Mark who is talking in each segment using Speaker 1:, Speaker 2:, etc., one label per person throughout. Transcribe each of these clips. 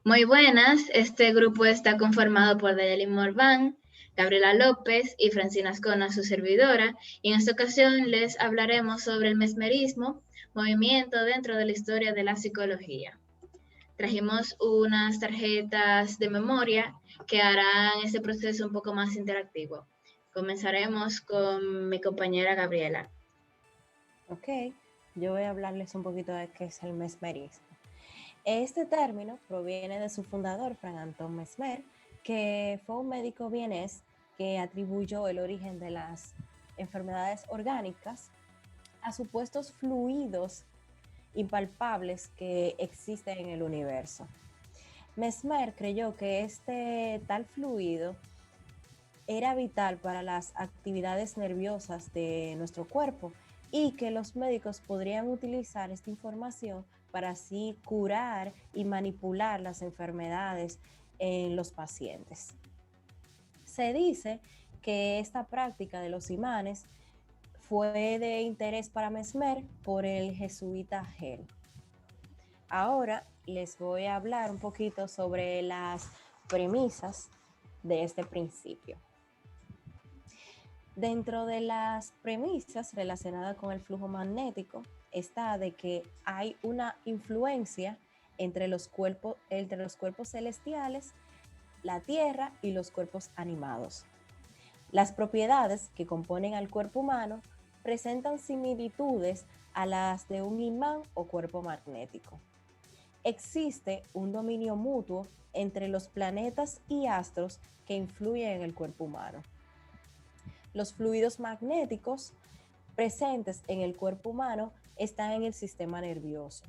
Speaker 1: Muy buenas, este grupo está conformado por Dayalin Morván, Gabriela López y Francina Ascona, su servidora, y en esta ocasión les hablaremos sobre el mesmerismo, movimiento dentro de la historia de la psicología. Trajimos unas tarjetas de memoria que harán este proceso un poco más interactivo. Comenzaremos con mi compañera Gabriela.
Speaker 2: Ok, yo voy a hablarles un poquito de qué es el mesmerismo. Este término proviene de su fundador, Frank Anton Mesmer, que fue un médico vienés que atribuyó el origen de las enfermedades orgánicas a supuestos fluidos impalpables que existen en el universo. Mesmer creyó que este tal fluido era vital para las actividades nerviosas de nuestro cuerpo y que los médicos podrían utilizar esta información para así curar y manipular las enfermedades en los pacientes. Se dice que esta práctica de los imanes fue de interés para Mesmer por el jesuita Hell. Ahora les voy a hablar un poquito sobre las premisas de este principio. Dentro de las premisas relacionadas con el flujo magnético está de que hay una influencia entre los cuerpos celestiales, la Tierra y los cuerpos animados. Las propiedades que componen al cuerpo humano presentan similitudes a las de un imán o cuerpo magnético. Existe un dominio mutuo entre los planetas y astros que influyen en el cuerpo humano. Los fluidos magnéticos presentes en el cuerpo humano están en el sistema nervioso.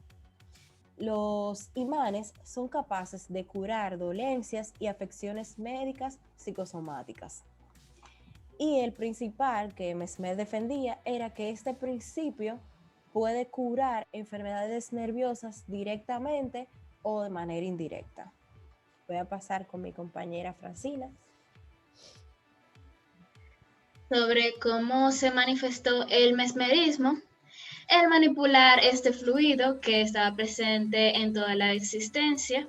Speaker 2: Los imanes son capaces de curar dolencias y afecciones médicas psicosomáticas. Y el principal que Mesmer defendía era que este principio puede curar enfermedades nerviosas directamente o de manera indirecta. Voy a pasar con mi compañera Francina.
Speaker 1: Sobre cómo se manifestó el mesmerismo, el manipular este fluido que estaba presente en toda la existencia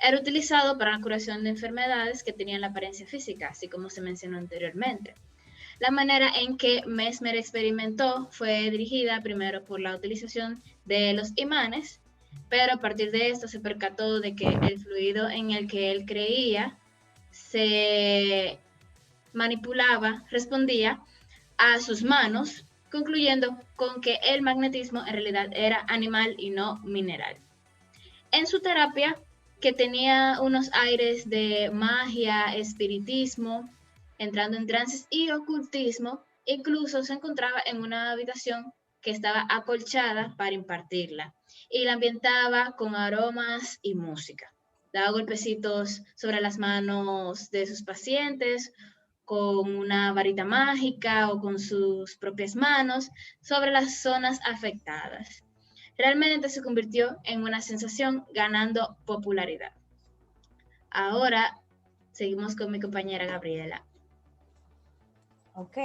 Speaker 1: era utilizado para la curación de enfermedades que tenían la apariencia física, así como se mencionó anteriormente. La manera en que Mesmer experimentó fue dirigida primero por la utilización de los imanes, pero a partir de esto se percató de que el fluido en el que él creía se manipulaba, respondía a sus manos, concluyendo con que el magnetismo en realidad era animal y no mineral. En su terapia, que tenía unos aires de magia, espiritismo, entrando en trances y ocultismo, incluso se encontraba en una habitación que estaba acolchada para impartirla y la ambientaba con aromas y música. Daba golpecitos sobre las manos de sus pacientes con una varita mágica o con sus propias manos sobre las zonas afectadas. Realmente se convirtió en una sensación ganando popularidad. Ahora seguimos con mi compañera Gabriela.
Speaker 2: Ok,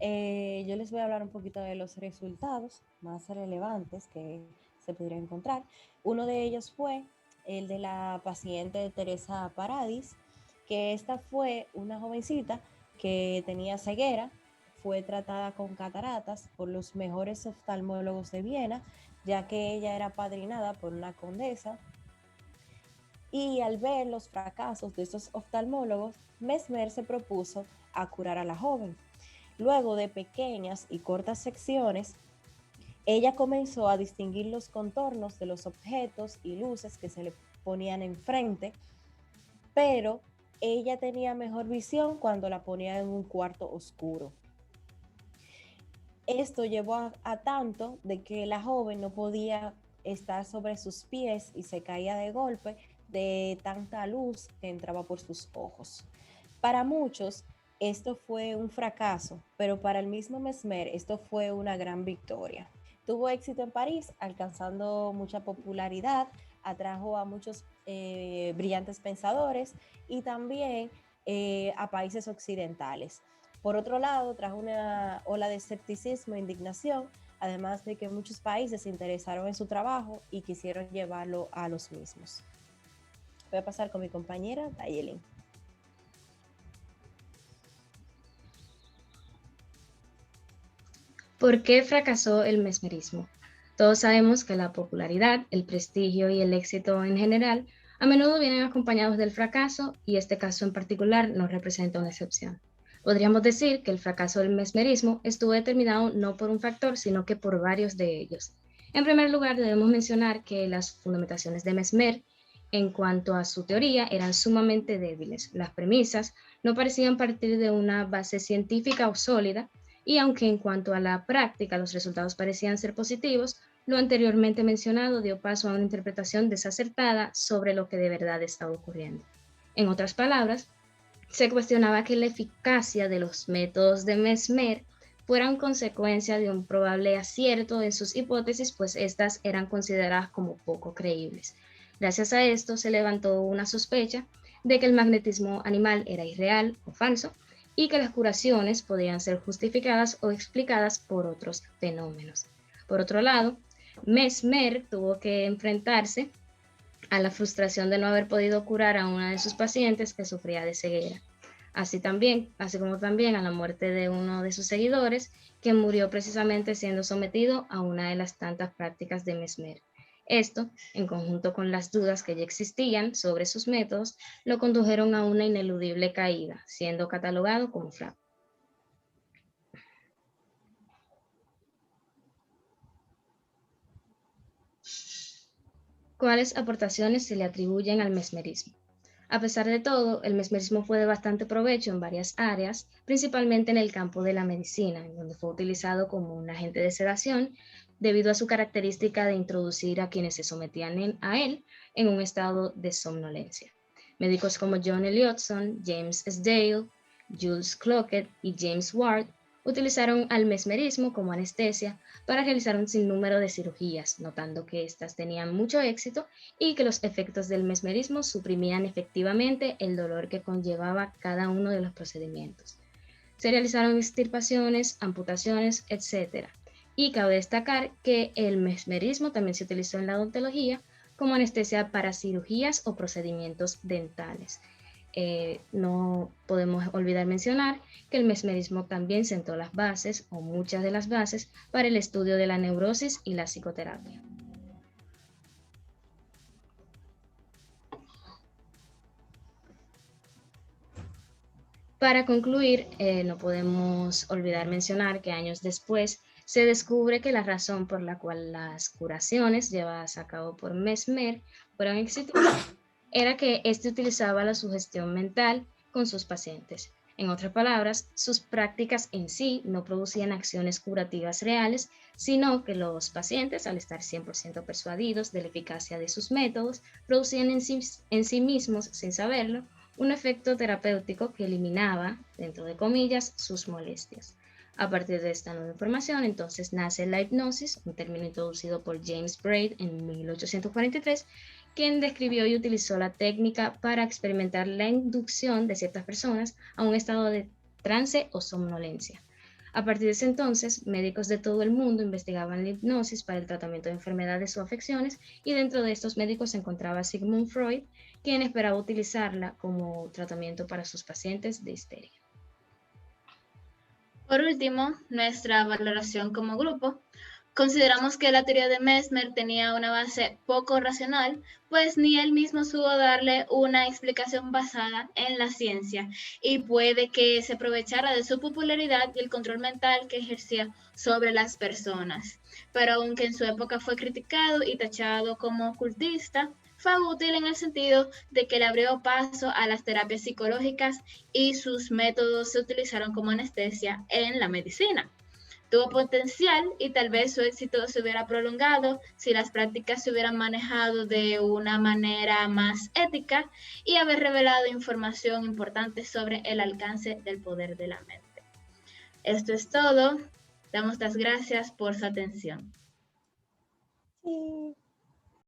Speaker 2: yo les voy a hablar un poquito de los resultados más relevantes que se pudieron encontrar. Uno de ellos fue el de la paciente Teresa Paradis, que esta fue una jovencita que tenía ceguera, fue tratada con cataratas por los mejores oftalmólogos de Viena, ya que ella era padrinada por una condesa. Y al ver los fracasos de estos oftalmólogos, Mesmer se propuso a curar a la joven. Luego de pequeñas y cortas secciones, ella comenzó a distinguir los contornos de los objetos y luces que se le ponían enfrente, pero ella tenía mejor visión cuando la ponía en un cuarto oscuro. Esto llevó a tanto de que la joven no podía estar sobre sus pies y se caía de golpe de tanta luz que entraba por sus ojos. Para muchos, esto fue un fracaso, pero para el mismo Mesmer esto fue una gran victoria. Tuvo éxito en París, alcanzando mucha popularidad, atrajo a muchos brillantes pensadores y también a países occidentales. Por otro lado, trajo una ola de escepticismo e indignación, además de que muchos países se interesaron en su trabajo y quisieron llevarlo a los mismos. voy a pasar con mi compañera Dayelin.
Speaker 3: ¿Por qué fracasó el mesmerismo? Todos sabemos que la popularidad, el prestigio y el éxito en general a menudo vienen acompañados del fracaso y este caso en particular no representa una excepción. Podríamos decir que el fracaso del mesmerismo estuvo determinado no por un factor, sino que por varios de ellos. En primer lugar, debemos mencionar que las fundamentaciones de Mesmer en cuanto a su teoría eran sumamente débiles. Las premisas no parecían partir de una base científica o sólida, y aunque en cuanto a la práctica los resultados parecían ser positivos, lo anteriormente mencionado dio paso a una interpretación desacertada sobre lo que de verdad estaba ocurriendo. En otras palabras, se cuestionaba que la eficacia de los métodos de Mesmer fueran consecuencia de un probable acierto en sus hipótesis, pues estas eran consideradas como poco creíbles. Gracias a esto se levantó una sospecha de que el magnetismo animal era irreal o falso, y que las curaciones podían ser justificadas o explicadas por otros fenómenos. Por otro lado, Mesmer tuvo que enfrentarse a la frustración de no haber podido curar a una de sus pacientes que sufría de ceguera. Así como también a la muerte de uno de sus seguidores, que murió precisamente siendo sometido a una de las tantas prácticas de Mesmer. Esto, en conjunto con las dudas que ya existían sobre sus métodos, lo condujeron a una ineludible caída, siendo catalogado como fraude. ¿Cuáles aportaciones se le atribuyen al mesmerismo? A pesar de todo, el mesmerismo fue de bastante provecho en varias áreas, principalmente en el campo de la medicina, en donde fue utilizado como un agente de sedación debido a su característica de introducir a quienes se sometían a él en un estado de somnolencia. Médicos como John Elliotson, James S. Dale, Jules Cloquet y James Ward utilizaron al mesmerismo como anestesia para realizar un sinnúmero de cirugías, notando que éstas tenían mucho éxito y que los efectos del mesmerismo suprimían efectivamente el dolor que conllevaba cada uno de los procedimientos. Se realizaron extirpaciones, amputaciones, etc. Y cabe destacar que el mesmerismo también se utilizó en la odontología como anestesia para cirugías o procedimientos dentales. No podemos olvidar mencionar que el mesmerismo también sentó las bases, o muchas de las bases, para el estudio de la neurosis y la psicoterapia. Para concluir, no podemos olvidar mencionar que años después se descubre que la razón por la cual las curaciones llevadas a cabo por Mesmer fueron exitosas era que éste utilizaba la sugestión mental con sus pacientes. En otras palabras, sus prácticas en sí no producían acciones curativas reales, sino que los pacientes, al estar 100% persuadidos de la eficacia de sus métodos, producían en sí mismos, sin saberlo, un efecto terapéutico que eliminaba, dentro de comillas, sus molestias. A partir de esta nueva información, entonces nace la hipnosis, un término introducido por James Braid en 1843, quien describió y utilizó la técnica para experimentar la inducción de ciertas personas a un estado de trance o somnolencia. A partir de ese entonces, médicos de todo el mundo investigaban la hipnosis para el tratamiento de enfermedades o afecciones, y dentro de estos médicos se encontraba Sigmund Freud, quien esperaba utilizarla como tratamiento para sus pacientes de histeria.
Speaker 1: Por último, nuestra valoración como grupo. Consideramos que la teoría de Mesmer tenía una base poco racional, pues ni él mismo supo darle una explicación basada en la ciencia, y puede que se aprovechara de su popularidad y el control mental que ejercía sobre las personas. Pero aunque en su época fue criticado y tachado como ocultista, fue útil en el sentido de que le abrió paso a las terapias psicológicas y sus métodos se utilizaron como anestesia en la medicina. Tuvo potencial y tal vez su éxito se hubiera prolongado si las prácticas se hubieran manejado de una manera más ética y haber revelado información importante sobre el alcance del poder de la mente. Esto es todo. Damos las gracias por su atención.
Speaker 2: Sí.